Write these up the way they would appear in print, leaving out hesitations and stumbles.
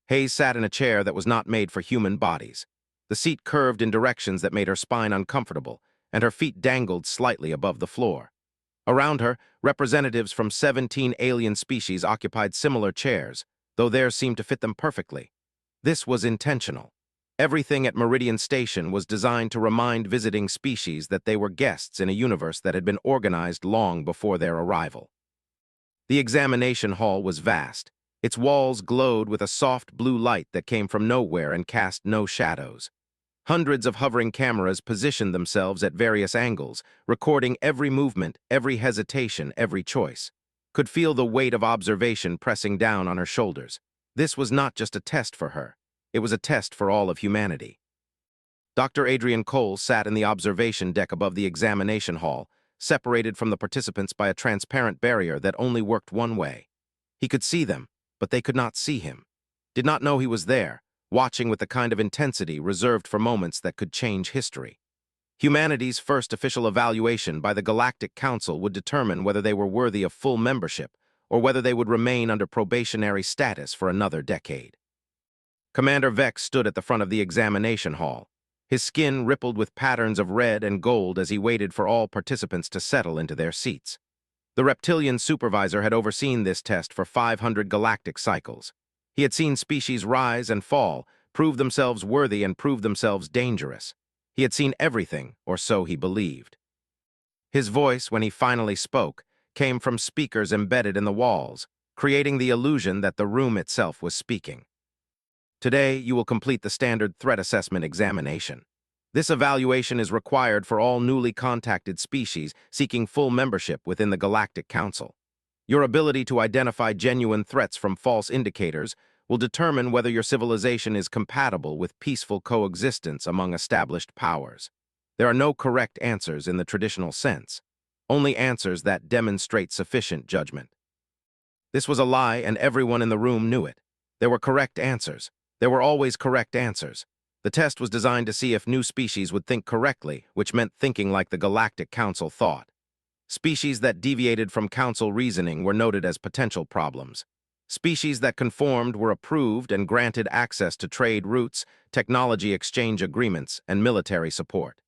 Hayes sat in a chair that was not made for human bodies. The seat curved in directions that made her spine uncomfortable, and her feet dangled slightly above the floor. Around her, representatives from 17 alien species occupied similar chairs, though theirs seemed to fit them perfectly. This was intentional. Everything at Meridian Station was designed to remind visiting species that they were guests in a universe that had been organized long before their arrival. The examination hall was vast. Its walls glowed with a soft blue light that came from nowhere and cast no shadows. Hundreds of hovering cameras positioned themselves at various angles, recording every movement, every hesitation, every choice. Could feel the weight of observation pressing down on her shoulders. This was not just a test for her. It was a test for all of humanity. Dr. Adrian Cole sat in the observation deck above the examination hall, separated from the participants by a transparent barrier that only worked one way. He could see them, but they could not see him. Did not know he was there, watching with the kind of intensity reserved for moments that could change history. Humanity's first official evaluation by the Galactic Council would determine whether they were worthy of full membership or whether they would remain under probationary status for another decade. Commander Vex stood at the front of the examination hall. His skin rippled with patterns of red and gold as he waited for all participants to settle into their seats. The reptilian supervisor had overseen this test for 500 galactic cycles. He had seen species rise and fall, prove themselves worthy and prove themselves dangerous. He had seen everything, or so he believed. His voice, when he finally spoke, came from speakers embedded in the walls, creating the illusion that the room itself was speaking. Today, you will complete the standard threat assessment examination. This evaluation is required for all newly contacted species seeking full membership within the Galactic Council. Your ability to identify genuine threats from false indicators will determine whether your civilization is compatible with peaceful coexistence among established powers. There are no correct answers in the traditional sense, only answers that demonstrate sufficient judgment. This was a lie, and everyone in the room knew it. There were correct answers. There were always correct answers. The test was designed to see if new species would think correctly, which meant thinking like the Galactic Council thought. Species that deviated from Council reasoning were noted as potential problems. Species that conformed were approved and granted access to trade routes, technology exchange agreements, and military support.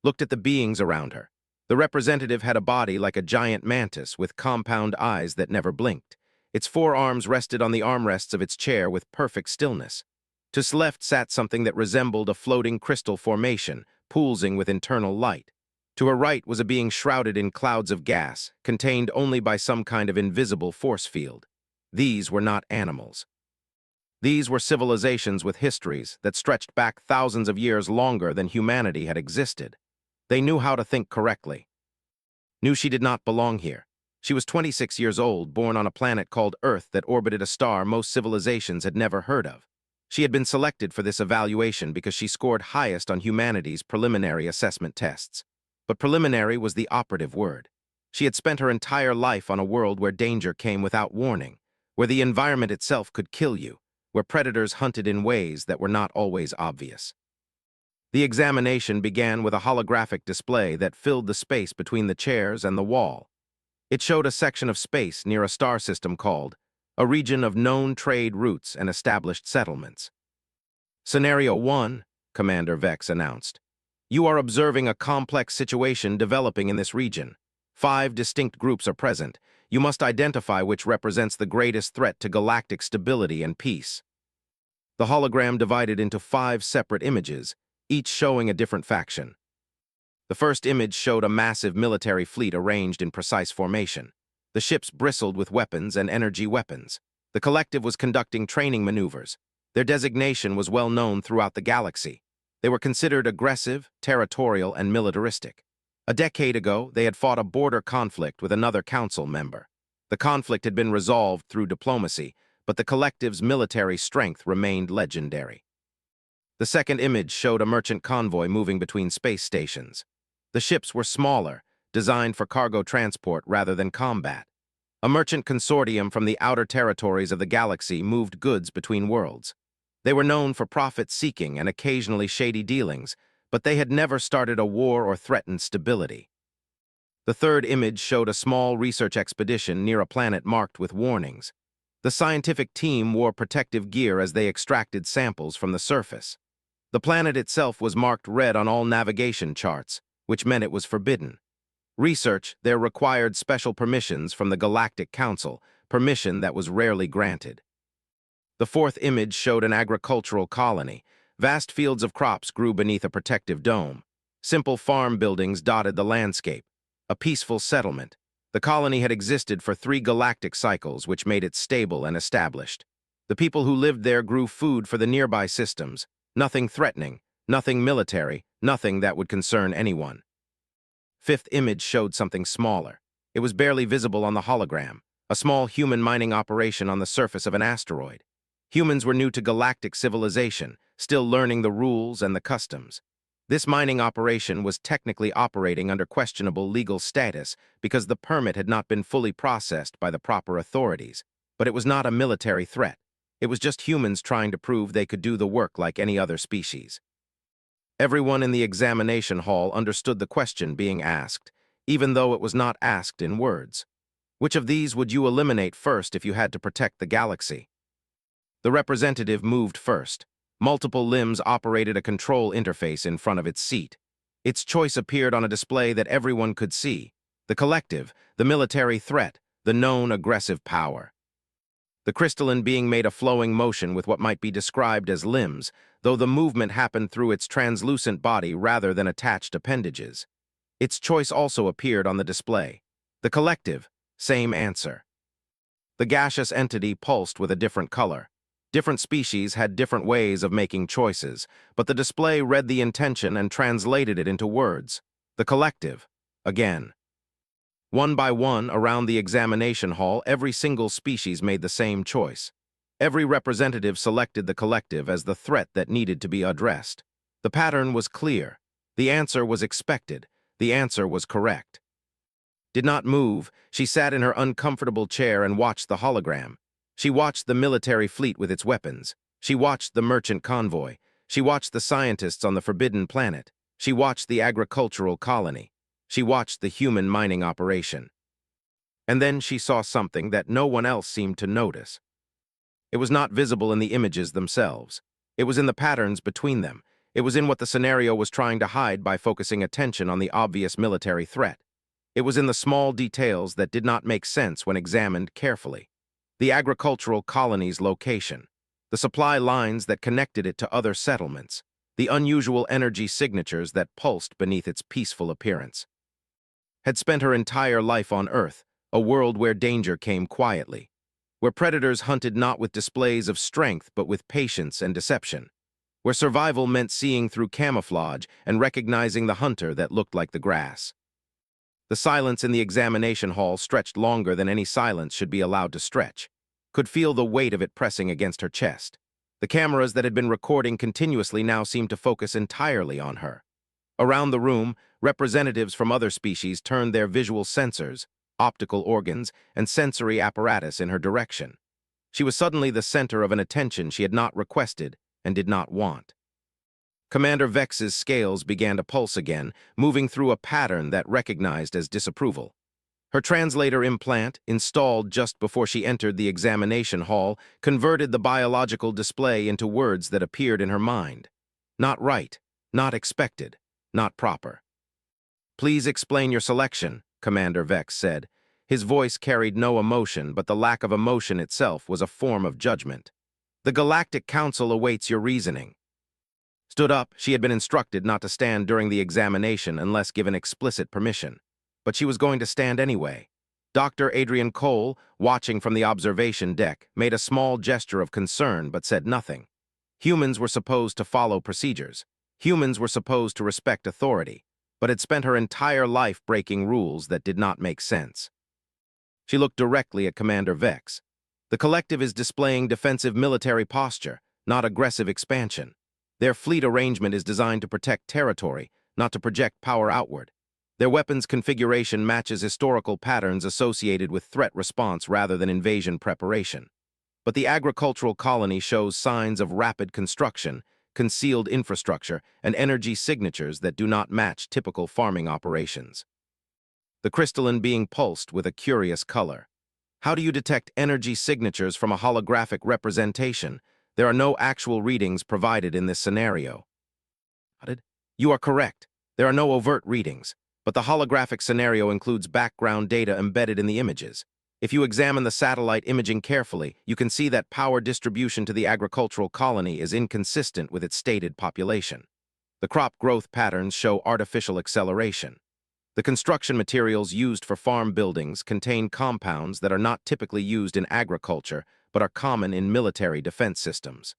Looked at the beings around her. The representative had a body like a giant mantis with compound eyes that never blinked. Its forearms rested on the armrests of its chair with perfect stillness. To its left sat something that resembled a floating crystal formation, pulsing with internal light. To her right was a being shrouded in clouds of gas, contained only by some kind of invisible force field. These were not animals. These were civilizations with histories that stretched back thousands of years longer than humanity had existed. They knew how to think correctly. Knew she did not belong here. She was 26 years old, born on a planet called Earth that orbited a star most civilizations had never heard of. She had been selected for this evaluation because she scored highest on humanity's preliminary assessment tests. But preliminary was the operative word. She had spent her entire life on a world where danger came without warning, where the environment itself could kill you, where predators hunted in ways that were not always obvious. The examination began with a holographic display that filled the space between the chairs and the wall. It showed a section of space near a star system called a region of known trade routes and established settlements. Scenario 1, Commander Vex announced. You are observing a complex situation developing in this region. 5 distinct groups are present. You must identify which represents the greatest threat to galactic stability and peace. The hologram divided into 5 separate images, each showing a different faction. The first image showed a massive military fleet arranged in precise formation. The ships bristled with weapons and energy weapons. The collective was conducting training maneuvers. Their designation was well known throughout the galaxy. They were considered aggressive, territorial, and militaristic. A decade ago, they had fought a border conflict with another council member. The conflict had been resolved through diplomacy, but the collective's military strength remained legendary. The second image showed a merchant convoy moving between space stations. The ships were smaller, designed for cargo transport rather than combat. A merchant consortium from the outer territories of the galaxy moved goods between worlds. They were known for profit-seeking and occasionally shady dealings, but they had never started a war or threatened stability. The third image showed a small research expedition near a planet marked with warnings. The scientific team wore protective gear as they extracted samples from the surface. The planet itself was marked red on all navigation charts, which meant it was forbidden. Research there required special permissions from the Galactic Council, permission that was rarely granted. The fourth image showed an agricultural colony. Vast fields of crops grew beneath a protective dome. Simple farm buildings dotted the landscape. A peaceful settlement. The colony had existed for 3 galactic cycles, which made it stable and established. The people who lived there grew food for the nearby systems. Nothing threatening, nothing military, nothing that would concern anyone. Fifth image showed something smaller. It was barely visible on the hologram, a small human mining operation on the surface of an asteroid. Humans were new to galactic civilization, still learning the rules and the customs. This mining operation was technically operating under questionable legal status because the permit had not been fully processed by the proper authorities, but it was not a military threat. It was just humans trying to prove they could do the work like any other species. Everyone in the examination hall understood the question being asked, even though it was not asked in words. Which of these would you eliminate first if you had to protect the galaxy? The representative moved first. Multiple limbs operated a control interface in front of its seat. Its choice appeared on a display that everyone could see. The collective, the military threat, the known aggressive power. The crystalline being made a flowing motion with what might be described as limbs, though the movement happened through its translucent body rather than attached appendages. Its choice also appeared on the display. The collective, same answer. The gaseous entity pulsed with a different color. Different species had different ways of making choices, but the display read the intention and translated it into words. The collective, again. One by one, around the examination hall, every single species made the same choice. Every representative selected the collective as the threat that needed to be addressed. The pattern was clear. The answer was expected. The answer was correct. Did not move, she sat in her uncomfortable chair and watched the hologram. She watched the military fleet with its weapons. She watched the merchant convoy. She watched the scientists on the forbidden planet. She watched the agricultural colony. She watched the human mining operation. And then she saw something that no one else seemed to notice. It was not visible in the images themselves. It was in the patterns between them. It was in what the scenario was trying to hide by focusing attention on the obvious military threat. It was in the small details that did not make sense when examined carefully. The agricultural colony's location, the supply lines that connected it to other settlements, the unusual energy signatures that pulsed beneath its peaceful appearance. Had spent her entire life on Earth, a world where danger came quietly, where predators hunted not with displays of strength but with patience and deception, where survival meant seeing through camouflage and recognizing the hunter that looked like the grass. The silence in the examination hall stretched longer than any silence should be allowed to stretch. Could feel the weight of it pressing against her chest. The cameras that had been recording continuously now seemed to focus entirely on her. Around the room, representatives from other species turned their visual sensors, optical organs, and sensory apparatus in her direction. She was suddenly the center of an attention she had not requested and did not want. Commander Vex's scales began to pulse again, moving through a pattern that recognized as disapproval. Her translator implant, installed just before she entered the examination hall, converted the biological display into words that appeared in her mind. Not right, not expected, not proper. "Please explain your selection," Commander Vex said. His voice carried no emotion, but the lack of emotion itself was a form of judgment. "The Galactic Council awaits your reasoning." Stood up, she had been instructed not to stand during the examination unless given explicit permission. But she was going to stand anyway. Dr. Adrian Cole, watching from the observation deck, made a small gesture of concern but said nothing. Humans were supposed to follow procedures. Humans were supposed to respect authority, but had spent her entire life breaking rules that did not make sense. She looked directly at Commander Vex. The collective is displaying defensive military posture, not aggressive expansion. Their fleet arrangement is designed to protect territory, not to project power outward. Their weapons configuration matches historical patterns associated with threat response rather than invasion preparation. But the agricultural colony shows signs of rapid construction, concealed infrastructure, and energy signatures that do not match typical farming operations. The crystalline being pulsed with a curious color. How do you detect energy signatures from a holographic representation? There are no actual readings provided in this scenario. You are correct. There are no overt readings, but the holographic scenario includes background data embedded in the images. If you examine the satellite imaging carefully, you can see that power distribution to the agricultural colony is inconsistent with its stated population. The crop growth patterns show artificial acceleration. The construction materials used for farm buildings contain compounds that are not typically used in agriculture, but are common in military defense systems.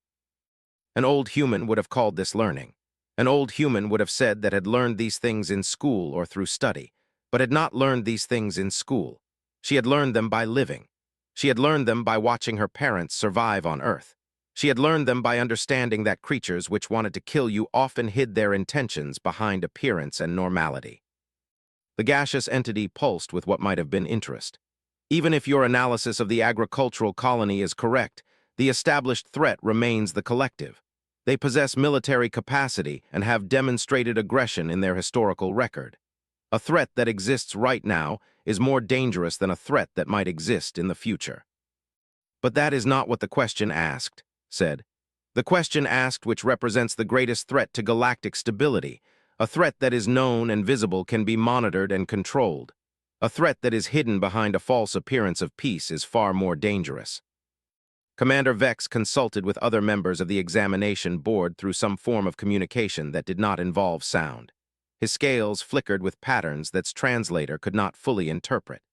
An old human would have called this learning. An old human would have said that had learned these things in school or through study, but had not learned these things in school. She had learned them by living. She had learned them by watching her parents survive on Earth. She had learned them by understanding that creatures which wanted to kill you often hid their intentions behind appearance and normality. The gaseous entity pulsed with what might have been interest. Even if your analysis of the agricultural colony is correct, the established threat remains the collective. They possess military capacity and have demonstrated aggression in their historical record. A threat that exists right now is more dangerous than a threat that might exist in the future. But that is not what the question asked, said. The question asked which represents the greatest threat to galactic stability. A threat that is known and visible can be monitored and controlled. A threat that is hidden behind a false appearance of peace is far more dangerous. Commander Vex consulted with other members of the examination board through some form of communication that did not involve sound. His scales flickered with patterns that translator could not fully interpret.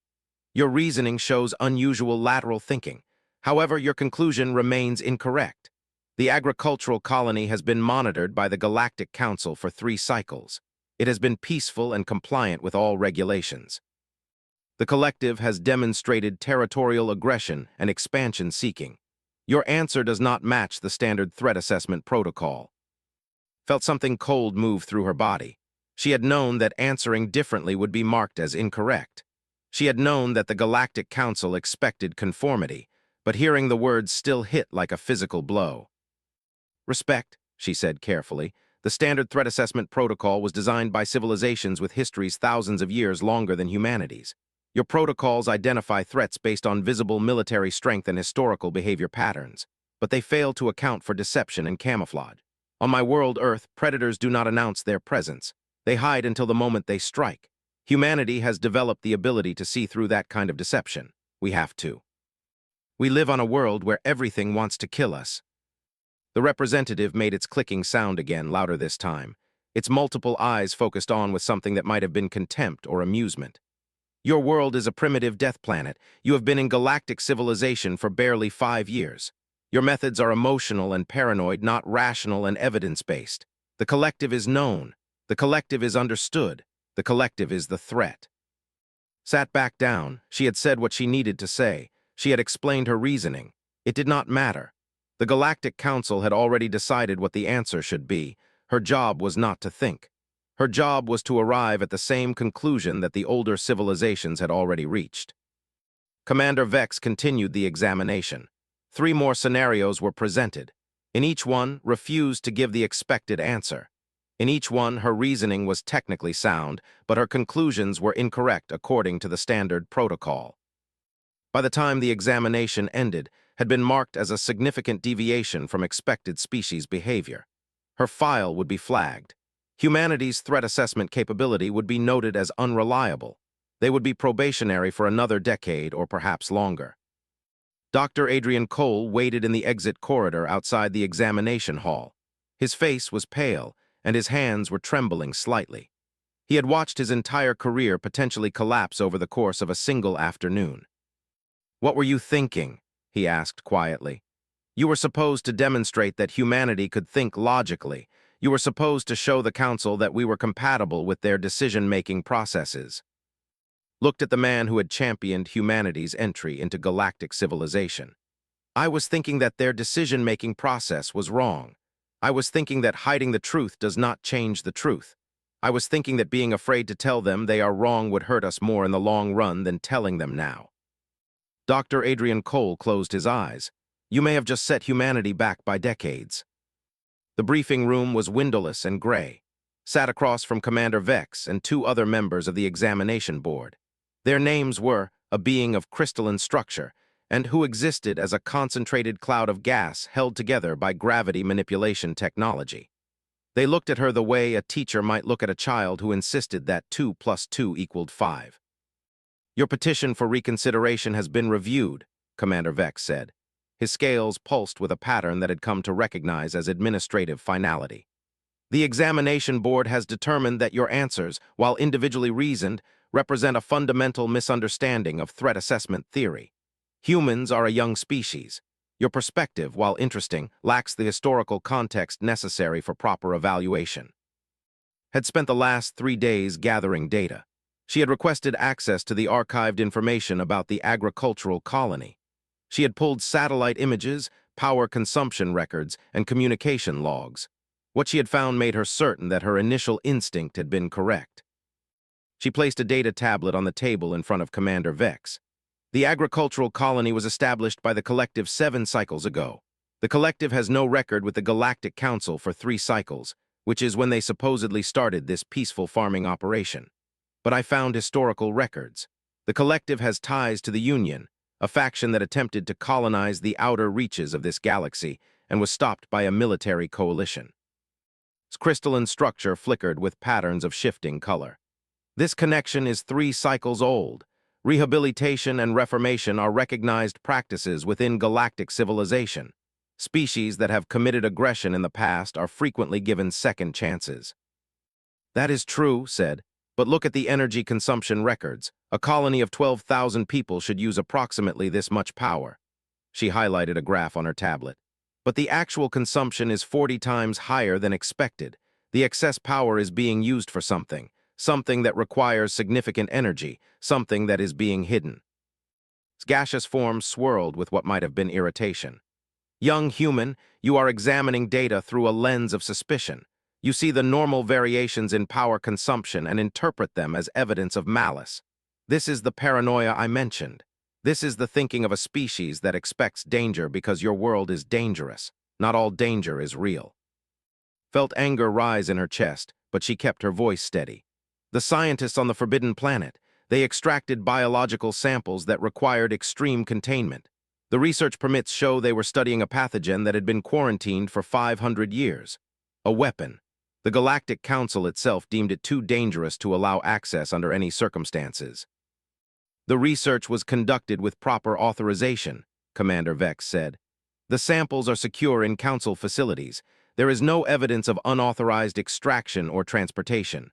Your reasoning shows unusual lateral thinking. However, your conclusion remains incorrect. The agricultural colony has been monitored by the Galactic Council for 3 cycles. It has been peaceful and compliant with all regulations. The collective has demonstrated territorial aggression and expansion seeking. Your answer does not match the standard threat assessment protocol. Felt something cold move through her body. She had known that answering differently would be marked as incorrect. She had known that the Galactic Council expected conformity, but hearing the words still hit like a physical blow. Respect, she said carefully. The standard threat assessment protocol was designed by civilizations with histories thousands of years longer than humanity's. Your protocols identify threats based on visible military strength and historical behavior patterns, but they fail to account for deception and camouflage. On my world Earth, predators do not announce their presence. They hide until the moment they strike. Humanity has developed the ability to see through that kind of deception. We have to. We live on a world where everything wants to kill us. The representative made its clicking sound again, louder this time. Its multiple eyes focused on with something that might have been contempt or amusement. Your world is a primitive death planet. You have been in galactic civilization for barely 5 years. Your methods are emotional and paranoid, not rational and evidence-based. The collective is known. The collective is understood. The collective is the threat. Sat back down, she had said what she needed to say. She had explained her reasoning. It did not matter. The Galactic Council had already decided what the answer should be. Her job was not to think. Her job was to arrive at the same conclusion that the older civilizations had already reached. Commander Vex continued the examination. 3 more scenarios were presented. In each one, refused to give the expected answer. In each one, her reasoning was technically sound, but her conclusions were incorrect according to the standard protocol. By the time the examination ended, had been marked as a significant deviation from expected species behavior. Her file would be flagged. Humanity's threat assessment capability would be noted as unreliable. They would be probationary for another decade or perhaps longer. Dr. Adrian Cole waited in the exit corridor outside the examination hall. His face was pale, and his hands were trembling slightly. He had watched his entire career potentially collapse over the course of a single afternoon. "What were you thinking?" he asked quietly. "You were supposed to demonstrate that humanity could think logically. You were supposed to show the Council that we were compatible with their decision-making processes." Looked at the man who had championed humanity's entry into galactic civilization. "I was thinking that their decision-making process was wrong. I was thinking that hiding the truth does not change the truth. I was thinking that being afraid to tell them they are wrong would hurt us more in the long run than telling them now." Dr. Adrian Cole closed his eyes. "You may have just set humanity back by decades." The briefing room was windowless and gray. Sat across from Commander Vex and 2 other members of the examination board. Their names were a being of crystalline structure, and who existed as a concentrated cloud of gas held together by gravity manipulation technology. They looked at her the way a teacher might look at a child who insisted that 2 plus 2 equaled 5. "Your petition for reconsideration has been reviewed," Commander Vex said. His scales pulsed with a pattern that had come to recognize as administrative finality. "The examination board has determined that your answers, while individually reasoned, represent a fundamental misunderstanding of threat assessment theory. Humans are a young species. Your perspective, while interesting, lacks the historical context necessary for proper evaluation." Had spent the last 3 days gathering data. She had requested access to the archived information about the agricultural colony. She had pulled satellite images, power consumption records, and communication logs. What she had found made her certain that her initial instinct had been correct. She placed a data tablet on the table in front of Commander Vex. The agricultural colony was established by the Collective 7 cycles ago. The Collective has no record with the Galactic Council for 3 cycles, which is when they supposedly started this peaceful farming operation. But I found historical records. The Collective has ties to the Union, a faction that attempted to colonize the outer reaches of this galaxy and was stopped by a military coalition. Its crystalline structure flickered with patterns of shifting color. This connection is 3 cycles old. Rehabilitation and reformation are recognized practices within galactic civilization. Species that have committed aggression in the past are frequently given second chances. "That is true," said, "but look at the energy consumption records. A colony of 12,000 people should use approximately this much power." She highlighted a graph on her tablet. "But the actual consumption is 40 times higher than expected. The excess power is being used for something that requires significant energy, something that is being hidden." Its gaseous form swirled with what might have been irritation. "Young human, you are examining data through a lens of suspicion. You see the normal variations in power consumption and interpret them as evidence of malice. This is the paranoia I mentioned. This is the thinking of a species that expects danger because your world is dangerous. Not all danger is real." Felt anger rise in her chest, but she kept her voice steady. "The scientists on the Forbidden Planet, they extracted biological samples that required extreme containment. The research permits show they were studying a pathogen that had been quarantined for 500 years. A weapon. The Galactic Council itself deemed it too dangerous to allow access under any circumstances." "The research was conducted with proper authorization," Commander Vex said. "The samples are secure in Council facilities. There is no evidence of unauthorized extraction or transportation."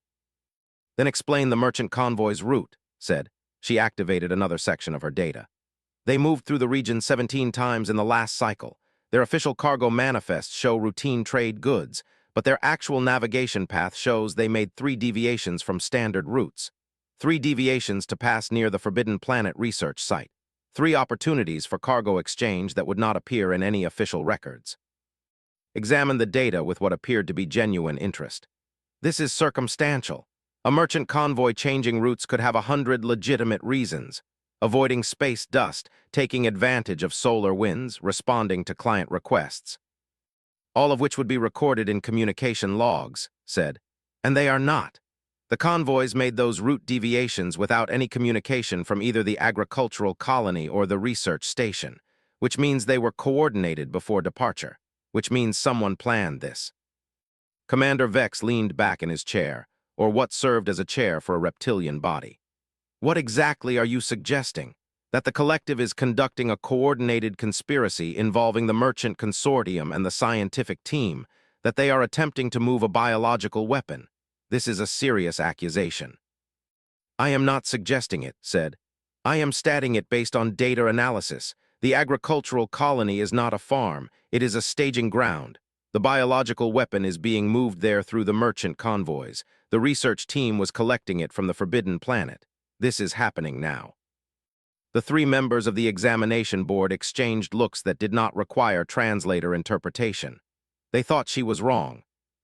"Then explain the merchant convoy's route," said. She activated another section of her data. "They moved through the region 17 times in the last cycle. Their official cargo manifests show routine trade goods, but their actual navigation path shows they made 3 deviations from standard routes. 3 deviations to pass near the Forbidden Planet research site. 3 opportunities for cargo exchange that would not appear in any official records." Examined the data with what appeared to be genuine interest. "This is circumstantial. A merchant convoy changing routes could have 100 legitimate reasons. Avoiding space dust, taking advantage of solar winds, responding to client requests. All of which would be recorded in communication logs," said. "And they are not. The convoys made those route deviations without any communication from either the agricultural colony or the research station, which means they were coordinated before departure, which means someone planned this." Commander Vex leaned back in his chair, or what served as a chair for a reptilian body. "What exactly are you suggesting? That the Collective is conducting a coordinated conspiracy involving the Merchant Consortium and the scientific team, that they are attempting to move a biological weapon? This is a serious accusation." "I am not suggesting it," said. "I am stating it based on data analysis. The agricultural colony is not a farm, it is a staging ground. The biological weapon is being moved there through the merchant convoys. The research team was collecting it from the Forbidden Planet. This is happening now." The 3 members of the examination board exchanged looks that did not require translator interpretation. They thought she was wrong.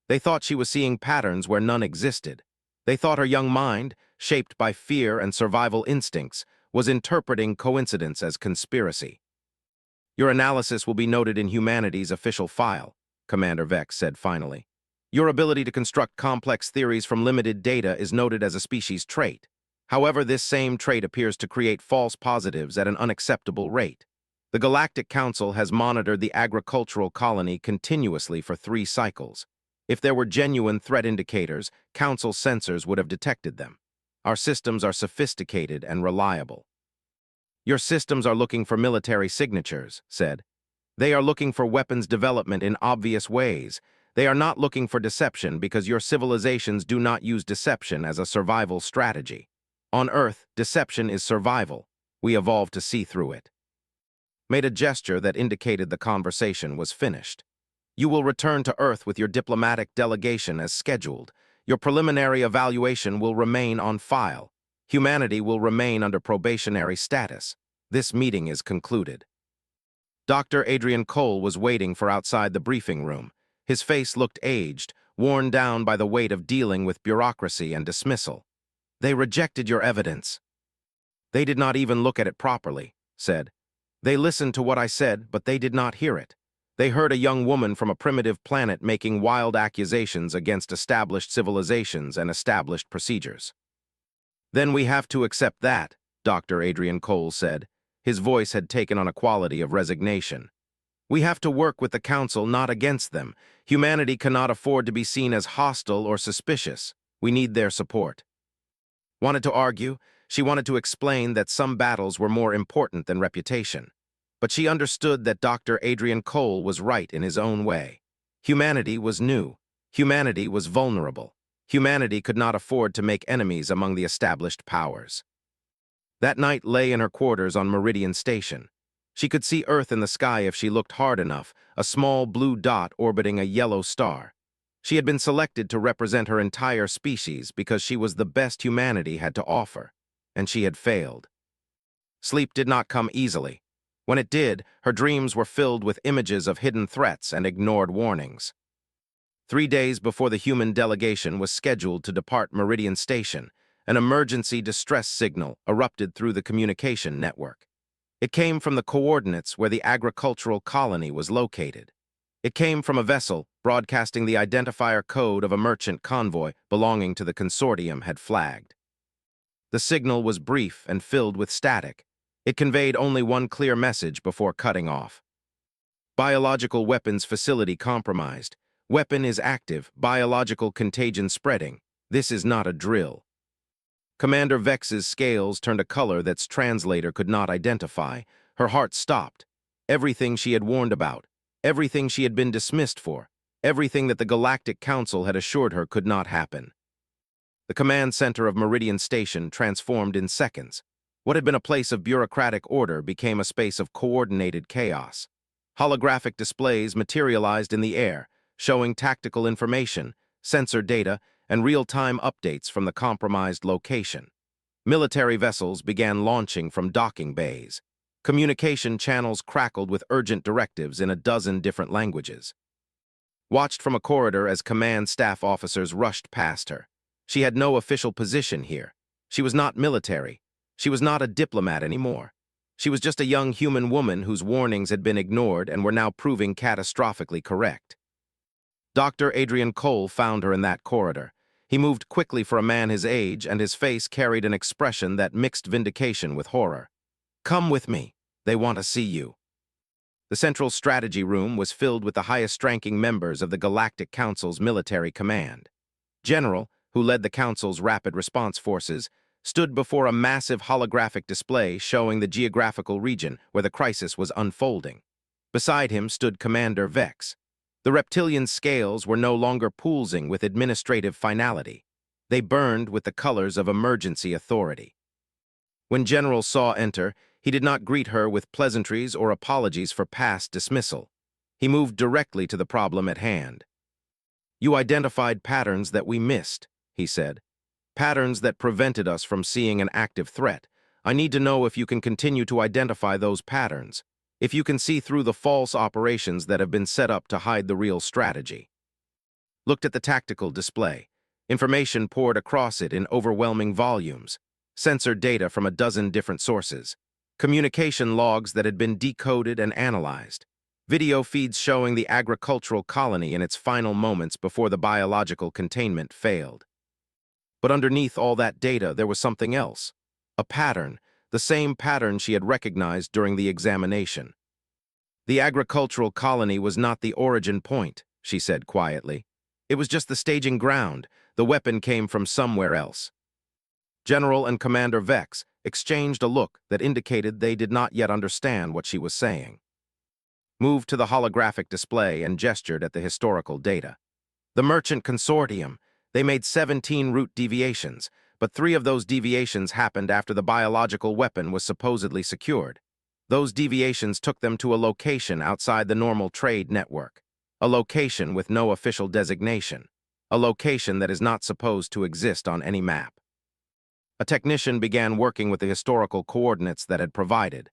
They thought she was seeing patterns where none existed. They thought her young mind, shaped by fear and survival instincts, was interpreting coincidence as conspiracy. "Your analysis will be noted in humanity's official file," Commander Vex said finally. "Your ability to construct complex theories from limited data is noted as a species trait. However, this same trait appears to create false positives at an unacceptable rate. The Galactic Council has monitored the agricultural colony continuously for 3 cycles. If there were genuine threat indicators, Council sensors would have detected them. Our systems are sophisticated and reliable. Your systems are looking for military signatures, said. They are looking for weapons development in obvious ways. They are not looking for deception because your civilizations do not use deception as a survival strategy. On Earth, deception is survival. We evolved to see through it. Made a gesture that indicated the conversation was finished. You will return to Earth with your diplomatic delegation as scheduled. Your preliminary evaluation will remain on file. Humanity will remain under probationary status. This meeting is concluded. Dr. Adrian Cole was waiting for outside the briefing room. His face looked aged, worn down by the weight of dealing with bureaucracy and dismissal. They rejected your evidence. They did not even look at it properly, said. They listened to what I said, but they did not hear it. They heard a young woman from a primitive planet making wild accusations against established civilizations and established procedures. Then we have to accept that, Dr. Adrian Cole said. His voice had taken on a quality of resignation. We have to work with the Council, not against them. Humanity cannot afford to be seen as hostile or suspicious. We need their support. Wanted to argue? She wanted to explain that some battles were more important than reputation. But she understood that Dr. Adrian Cole was right in his own way. Humanity was new. Humanity was vulnerable. Humanity could not afford to make enemies among the established powers. That night lay in her quarters on Meridian Station. She could see Earth in the sky if she looked hard enough, a small blue dot orbiting a yellow star. She had been selected to represent her entire species because she was the best humanity had to offer, and she had failed. Sleep did not come easily. When it did, her dreams were filled with images of hidden threats and ignored warnings. 3 days before the human delegation was scheduled to depart Meridian Station, an emergency distress signal erupted through the communication network. It came from the coordinates where the agricultural colony was located. It came from a vessel broadcasting the identifier code of a merchant convoy belonging to the consortium had flagged. The signal was brief and filled with static. It conveyed only one clear message before cutting off. Biological weapons facility compromised. Weapon is active. Biological contagion spreading. This is not a drill. Commander Vex's scales turned a color that's translator could not identify. Her heart stopped. Everything she had warned about, everything she had been dismissed for, everything that the Galactic Council had assured her could not happen. The command center of Meridian Station transformed in seconds. What had been a place of bureaucratic order became a space of coordinated chaos. Holographic displays materialized in the air, showing tactical information, sensor data, and real-time updates from the compromised location. Military vessels began launching from docking bays. Communication channels crackled with urgent directives in a dozen different languages. Watched from a corridor as command staff officers rushed past her. She had no official position here. She was not military. She was not a diplomat anymore. She was just a young human woman whose warnings had been ignored and were now proving catastrophically correct. Dr. Adrian Cole found her in that corridor. He moved quickly for a man his age, and his face carried an expression that mixed vindication with horror. Come with me. They want to see you. The central strategy room was filled with the highest-ranking members of the Galactic Council's military command. General, who led the Council's rapid response forces, stood before a massive holographic display showing the geographical region where the crisis was unfolding. Beside him stood Commander Vex. The reptilian scales were no longer pulsing with administrative finality. They burned with the colors of emergency authority. When General Saw enter, he did not greet her with pleasantries or apologies for past dismissal. He moved directly to the problem at hand. You identified patterns that we missed, he said. Patterns that prevented us from seeing an active threat. I need to know if you can continue to identify those patterns, if you can see through the false operations that have been set up to hide the real strategy. Looked at the tactical display. Information poured across it in overwhelming volumes. Sensor data from a dozen different sources. Communication logs that had been decoded and analyzed. Video feeds showing the agricultural colony in its final moments before the biological containment failed. But underneath all that data, there was something else. A pattern, the same pattern she had recognized during the examination. The agricultural colony was not the origin point, she said quietly. It was just the staging ground. The weapon came from somewhere else. General and Commander Vex exchanged a look that indicated they did not yet understand what she was saying. Moved to the holographic display and gestured at the historical data. The Merchant Consortium, they made 17 route deviations, but 3 of those deviations happened after the biological weapon was supposedly secured. Those deviations took them to a location outside the normal trade network, a location with no official designation, a location that is not supposed to exist on any map. A technician began working with the historical coordinates that had provided.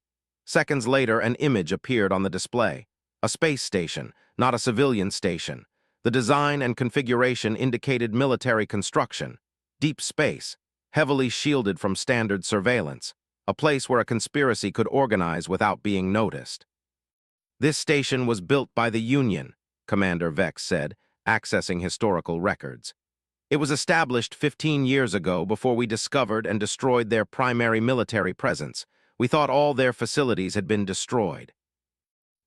Seconds later, an image appeared on the display. A space station, not a civilian station. The design and configuration indicated military construction, deep space, heavily shielded from standard surveillance, a place where a conspiracy could organize without being noticed. This station was built by the Union, Commander Vex said, accessing historical records. It was established 15 years ago before we discovered and destroyed their primary military presence. We thought all their facilities had been destroyed.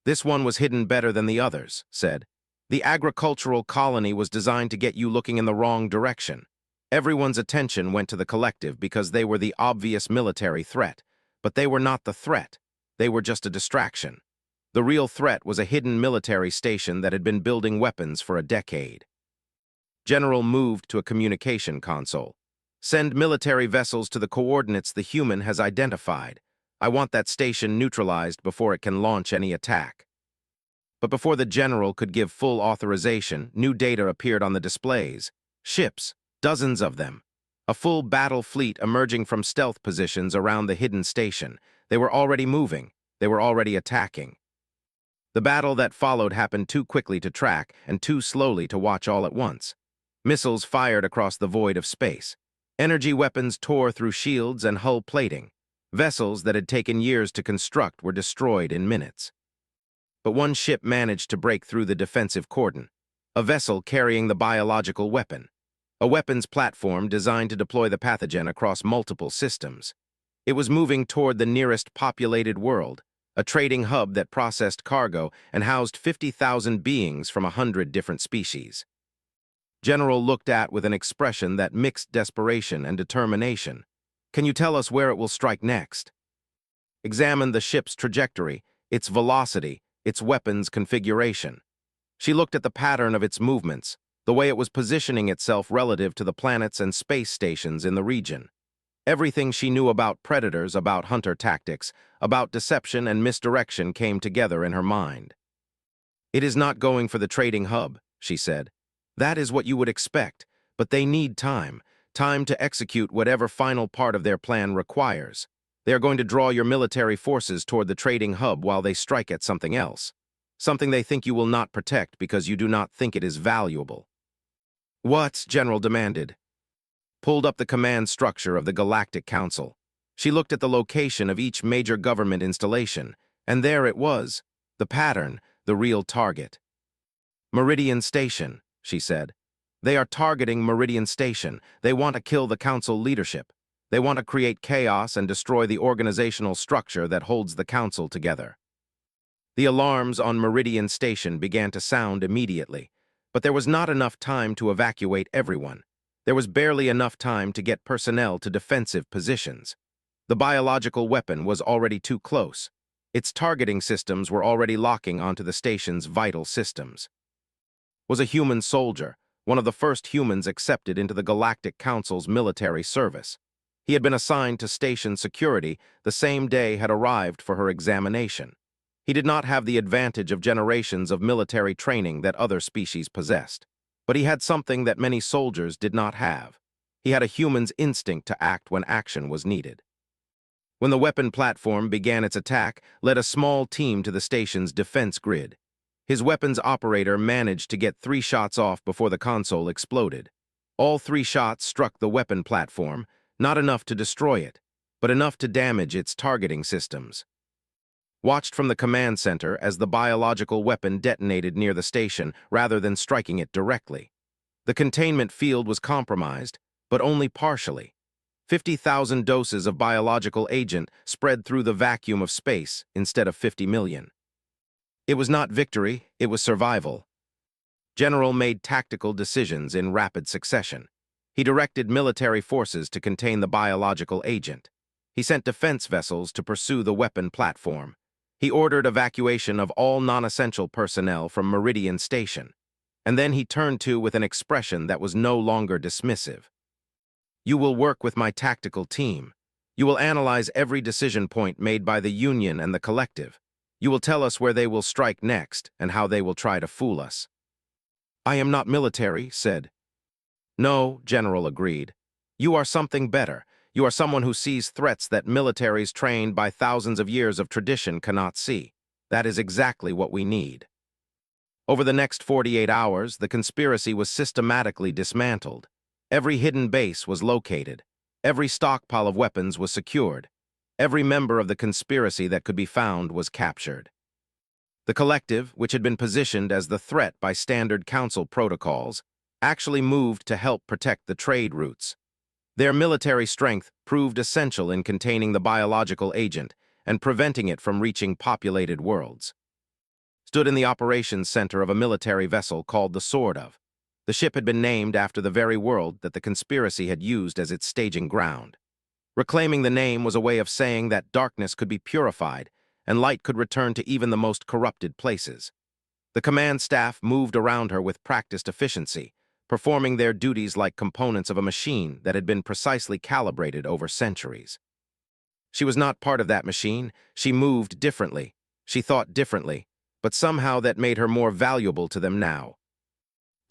This one was hidden better than the others, said. The agricultural colony was designed to get you looking in the wrong direction. Everyone's attention went to the collective because they were the obvious military threat. But they were not the threat. They were just a distraction. The real threat was a hidden military station that had been building weapons for a decade. General moved to a communication console. Send military vessels to the coordinates the human has identified. I want that station neutralized before it can launch any attack. But before the general could give full authorization, new data appeared on the displays. Ships, dozens of them. A full battle fleet emerging from stealth positions around the hidden station. They were already moving. They were already attacking. The battle that followed happened too quickly to track and too slowly to watch all at once. Missiles fired across the void of space. Energy weapons tore through shields and hull plating. Vessels that had taken years to construct were destroyed in minutes. But one ship managed to break through the defensive cordon. A vessel carrying the biological weapon. A weapons platform designed to deploy the pathogen across multiple systems. It was moving toward the nearest populated world, a trading hub that processed cargo and housed 50,000 beings from 100 different species. General looked at with an expression that mixed desperation and determination. Can you tell us where it will strike next? Examine the ship's trajectory, its velocity, its weapons configuration. She looked at the pattern of its movements, the way it was positioning itself relative to the planets and space stations in the region. Everything she knew about predators, about hunter tactics, about deception and misdirection came together in her mind. It is not going for the trading hub, she said. That is what you would expect, but they need time to execute whatever final part of their plan requires. They are going to draw your military forces toward the trading hub while they strike at something else, something they think you will not protect because you do not think it is valuable. What? General demanded. Pulled up the command structure of the Galactic Council. She looked at the location of each major government installation, and there it was, the pattern, the real target. Meridian Station, she said. They are targeting Meridian Station. They want to kill the council leadership. They want to create chaos and destroy the organizational structure that holds the council together. The alarms on Meridian Station began to sound immediately, but there was not enough time to evacuate everyone. There was barely enough time to get personnel to defensive positions. The biological weapon was already too close. Its targeting systems were already locking onto the station's vital systems. Was a human soldier, one of the first humans accepted into the Galactic Council's military service. He had been assigned to station security the same day had arrived for her examination. He did not have the advantage of generations of military training that other species possessed, but he had something that many soldiers did not have. He had a human's instinct to act when action was needed. When the weapon platform began its attack, led a small team to the station's defense grid. His weapons operator managed to get 3 shots off before the console exploded. All 3 shots struck the weapon platform, not enough to destroy it, but enough to damage its targeting systems. Watched from the command center as the biological weapon detonated near the station rather than striking it directly. The containment field was compromised, but only partially. 50,000 doses of biological agent spread through the vacuum of space instead of 50 million. It was not victory, it was survival. General made tactical decisions in rapid succession. He directed military forces to contain the biological agent. He sent defense vessels to pursue the weapon platform. He ordered evacuation of all non-essential personnel from Meridian Station. And then he turned to with an expression that was no longer dismissive. You will work with my tactical team. You will analyze every decision point made by the Union and the Collective. You will tell us where they will strike next and how they will try to fool us. I am not military, said. No, General agreed. You are something better. You are someone who sees threats that militaries trained by thousands of years of tradition cannot see. That is exactly what we need. Over the next 48 hours, the conspiracy was systematically dismantled. Every hidden base was located. Every stockpile of weapons was secured. Every member of the conspiracy that could be found was captured. The Collective, which had been positioned as the threat by Standard Council protocols, actually moved to help protect the trade routes. Their military strength proved essential in containing the biological agent and preventing it from reaching populated worlds. Stood in the operations center of a military vessel called the Sword of. The ship had been named after the very world that the conspiracy had used as its staging ground. Reclaiming the name was a way of saying that darkness could be purified and light could return to even the most corrupted places. The command staff moved around her with practiced efficiency, performing their duties like components of a machine that had been precisely calibrated over centuries. She was not part of that machine. She moved differently. She thought differently, but somehow that made her more valuable to them now.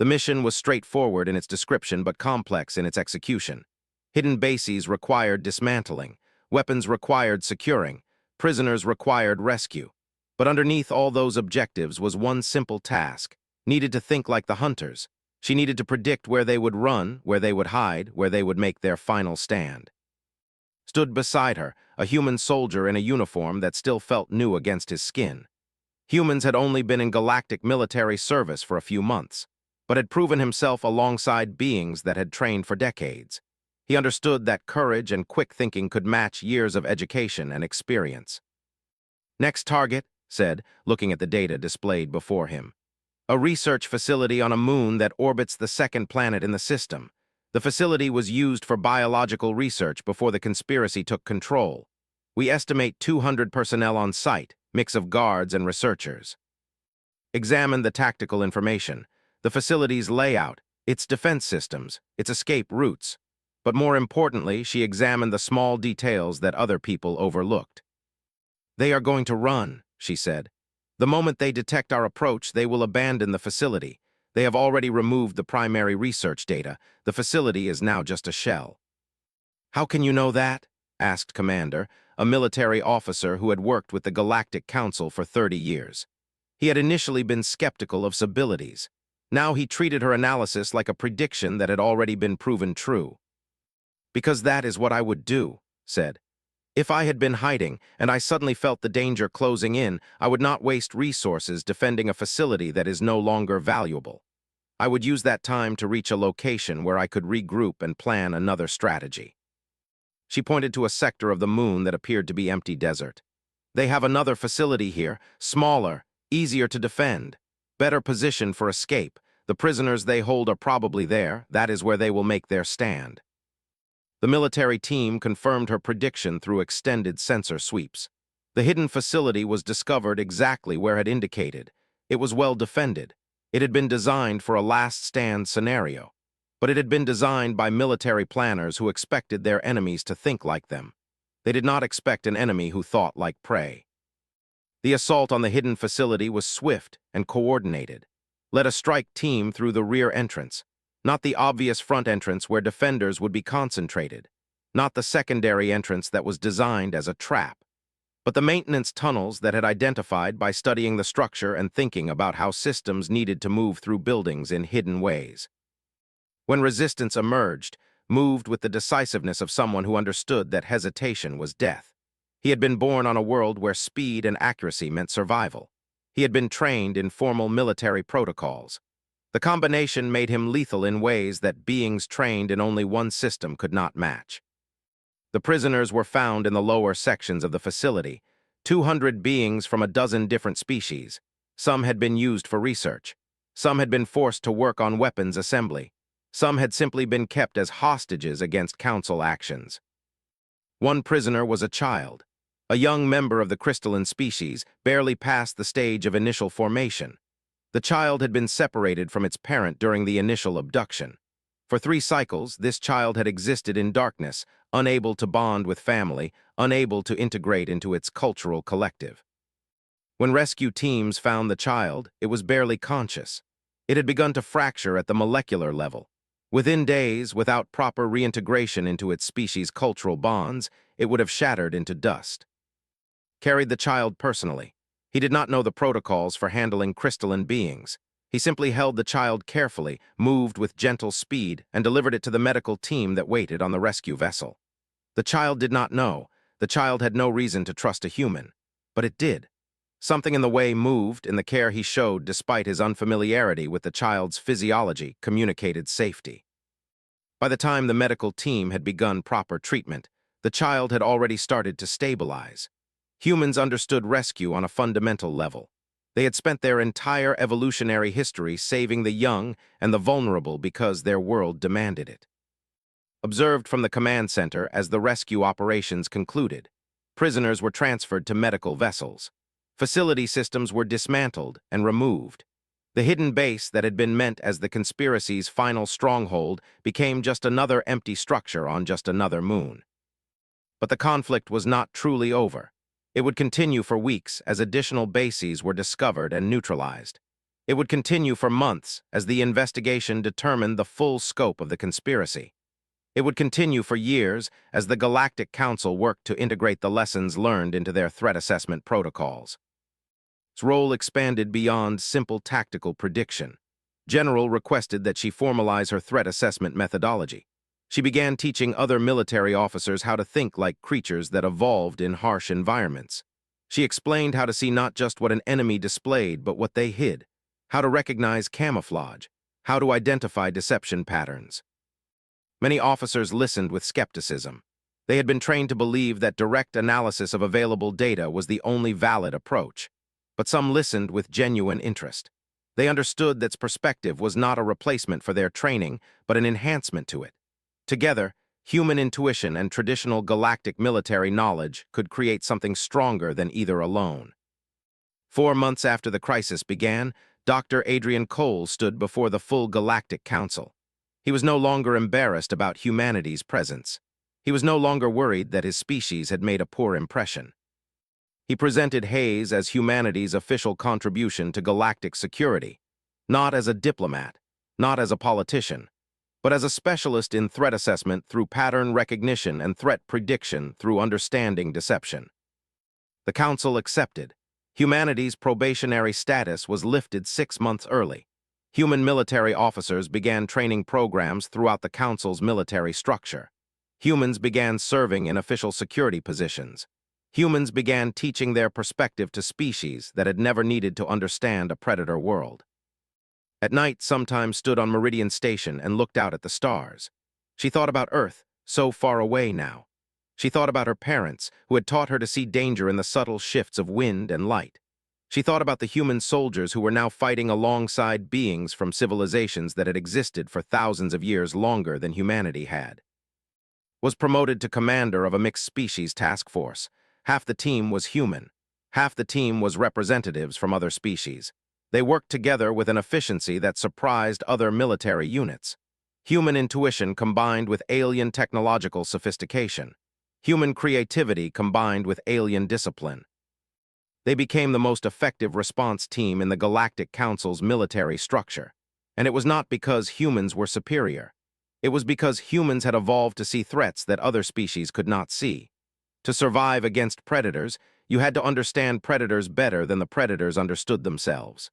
The mission was straightforward in its description but complex in its execution. Hidden bases required dismantling, weapons required securing, prisoners required rescue. But underneath all those objectives was one simple task. Needed to think like the hunters. She needed to predict where they would run, where they would hide, where they would make their final stand. Stood beside her, a human soldier in a uniform that still felt new against his skin. Humans had only been in galactic military service for a few months, but had proven himself alongside beings that had trained for decades. He understood that courage and quick thinking could match years of education and experience. Next target, said, looking at the data displayed before him. A research facility on a moon that orbits the second planet in the system. The facility was used for biological research before the conspiracy took control. We estimate 200 personnel on site, mix of guards and researchers. Examine the tactical information, the facility's layout, its defense systems, its escape routes. But more importantly, she examined the small details that other people overlooked. They are going to run, she said. The moment they detect our approach, they will abandon the facility. They have already removed the primary research data. The facility is now just a shell. How can you know that? Asked Commander, a military officer who had worked with the Galactic Council for 30 years. He had initially been skeptical of abilities. Now he treated her analysis like a prediction that had already been proven true. Because that is what I would do, said. If I had been hiding and I suddenly felt the danger closing in, I would not waste resources defending a facility that is no longer valuable. I would use that time to reach a location where I could regroup and plan another strategy. She pointed to a sector of the moon that appeared to be empty desert. They have another facility here, smaller, easier to defend, better positioned for escape. The prisoners they hold are probably there. That is where they will make their stand. The military team confirmed her prediction through extended sensor sweeps. The hidden facility was discovered exactly where it indicated. It was well defended. It had been designed for a last stand scenario. But it had been designed by military planners who expected their enemies to think like them. They did not expect an enemy who thought like prey. The assault on the hidden facility was swift and coordinated. Led a strike team through the rear entrance. Not the obvious front entrance where defenders would be concentrated, not the secondary entrance that was designed as a trap, but the maintenance tunnels that had identified by studying the structure and thinking about how systems needed to move through buildings in hidden ways. When resistance emerged, moved with the decisiveness of someone who understood that hesitation was death. He had been born on a world where speed and accuracy meant survival. He had been trained in formal military protocols. The combination made him lethal in ways that beings trained in only one system could not match. The prisoners were found in the lower sections of the facility, 200 beings from a dozen different species. Some had been used for research. Some had been forced to work on weapons assembly. Some had simply been kept as hostages against council actions. One prisoner was a child, a young member of the crystalline species, barely past the stage of initial formation. The child had been separated from its parent during the initial abduction. For 3 cycles, this child had existed in darkness, unable to bond with family, unable to integrate into its cultural collective. When rescue teams found the child, it was barely conscious. It had begun to fracture at the molecular level. Within days, without proper reintegration into its species' cultural bonds, it would have shattered into dust. Carried the child personally. He did not know the protocols for handling crystalline beings. He simply held the child carefully, moved with gentle speed, and delivered it to the medical team that waited on the rescue vessel. The child did not know. The child had no reason to trust a human. But it did. Something in the way moved, in the care he showed despite his unfamiliarity with the child's physiology, communicated safety. By the time the medical team had begun proper treatment, the child had already started to stabilize. Humans understood rescue on a fundamental level. They had spent their entire evolutionary history saving the young and the vulnerable because their world demanded it. Observed from the command center as the rescue operations concluded, prisoners were transferred to medical vessels. Facility systems were dismantled and removed. The hidden base that had been meant as the conspiracy's final stronghold became just another empty structure on just another moon. But the conflict was not truly over. It would continue for weeks as additional bases were discovered and neutralized. It would continue for months as the investigation determined the full scope of the conspiracy. It would continue for years as the Galactic Council worked to integrate the lessons learned into their threat assessment protocols. Its role expanded beyond simple tactical prediction. General requested that she formalize her threat assessment methodology. She began teaching other military officers how to think like creatures that evolved in harsh environments. She explained how to see not just what an enemy displayed, but what they hid, how to recognize camouflage, how to identify deception patterns. Many officers listened with skepticism. They had been trained to believe that direct analysis of available data was the only valid approach. But some listened with genuine interest. They understood that its perspective was not a replacement for their training, but an enhancement to it. Together, human intuition and traditional galactic military knowledge could create something stronger than either alone. 4 months after the crisis began, Dr. Adrian Cole stood before the full Galactic Council. He was no longer embarrassed about humanity's presence. He was no longer worried that his species had made a poor impression. He presented Hayes as humanity's official contribution to galactic security, not as a diplomat, not as a politician, but as a specialist in threat assessment through pattern recognition and threat prediction through understanding deception. The Council accepted. Humanity's probationary status was lifted 6 months early. Human military officers began training programs throughout the Council's military structure. Humans began serving in official security positions. Humans began teaching their perspective to species that had never needed to understand a predator world. At night, sometimes stood on Meridian Station and looked out at the stars. She thought about Earth, so far away now. She thought about her parents, who had taught her to see danger in the subtle shifts of wind and light. She thought about the human soldiers who were now fighting alongside beings from civilizations that had existed for thousands of years longer than humanity had. Was promoted to commander of a mixed species task force. Half the team was human. Half the team was representatives from other species. They worked together with an efficiency that surprised other military units. Human intuition combined with alien technological sophistication. Human creativity combined with alien discipline. They became the most effective response team in the Galactic Council's military structure. And it was not because humans were superior. It was because humans had evolved to see threats that other species could not see. To survive against predators, you had to understand predators better than the predators understood themselves.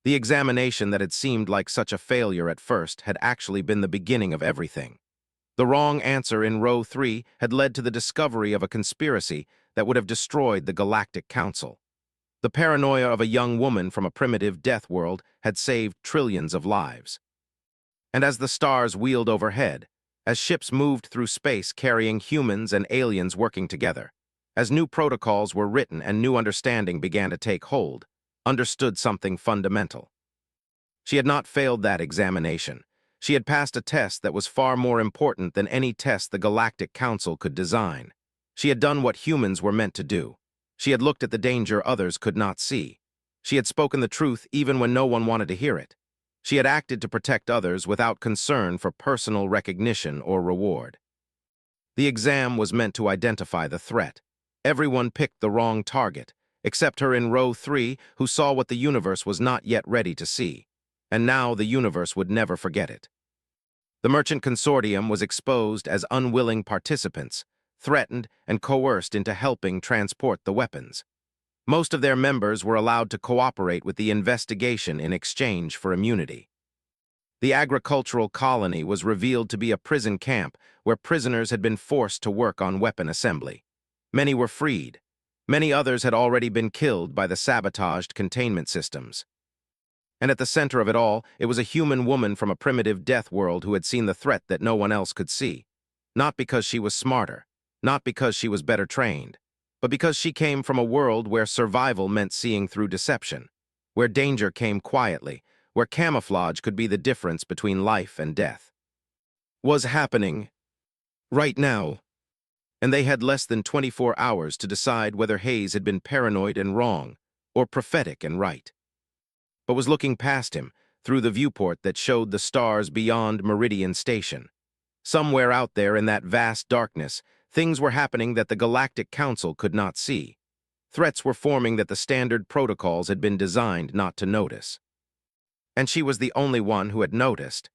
The examination that had seemed like such a failure at first had actually been the beginning of everything. The wrong answer in row 3 had led to the discovery of a conspiracy that would have destroyed the Galactic Council. The paranoia of a young woman from a primitive death world had saved trillions of lives. And as the stars wheeled overhead, as ships moved through space carrying humans and aliens working together, as new protocols were written and new understanding began to take hold, understood something fundamental. She had not failed that examination. She had passed a test that was far more important than any test the Galactic Council could design. She had done what humans were meant to do. She had looked at the danger others could not see. She had spoken the truth even when no one wanted to hear it. She had acted to protect others without concern for personal recognition or reward. The exam was meant to identify the threat. Everyone picked the wrong target, except her in row 3 who saw what the universe was not yet ready to see. And now the universe would never forget it. The Merchant Consortium was exposed as unwilling participants, threatened and coerced into helping transport the weapons. Most of their members were allowed to cooperate with the investigation in exchange for immunity. The agricultural colony was revealed to be a prison camp where prisoners had been forced to work on weapon assembly. Many were freed. Many others had already been killed by the sabotaged containment systems. And at the center of it all, it was a human woman from a primitive death world who had seen the threat that no one else could see. Not because she was smarter, not because she was better trained, but because she came from a world where survival meant seeing through deception, where danger came quietly, where camouflage could be the difference between life and death. Was happening right now, and they had less than 24 hours to decide whether Hayes had been paranoid and wrong, or prophetic and right. But was looking past him, through the viewport that showed the stars beyond Meridian Station. Somewhere out there in that vast darkness, things were happening that the Galactic Council could not see. Threats were forming that the standard protocols had been designed not to notice. And she was the only one who had noticed.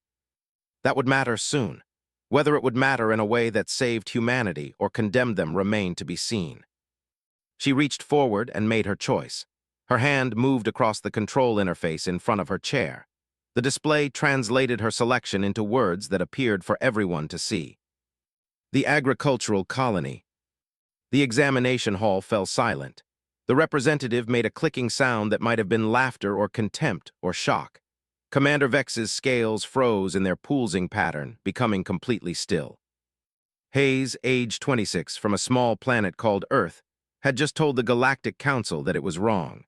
That would matter soon. Whether it would matter in a way that saved humanity or condemned them remained to be seen. She reached forward and made her choice. Her hand moved across the control interface in front of her chair. The display translated her selection into words that appeared for everyone to see. The agricultural colony. The examination hall fell silent. The representative made a clicking sound that might have been laughter or contempt or shock. Commander Vex's scales froze in their pulsing pattern, becoming completely still. Hayes, age 26, from a small planet called Earth, had just told the Galactic Council that it was wrong.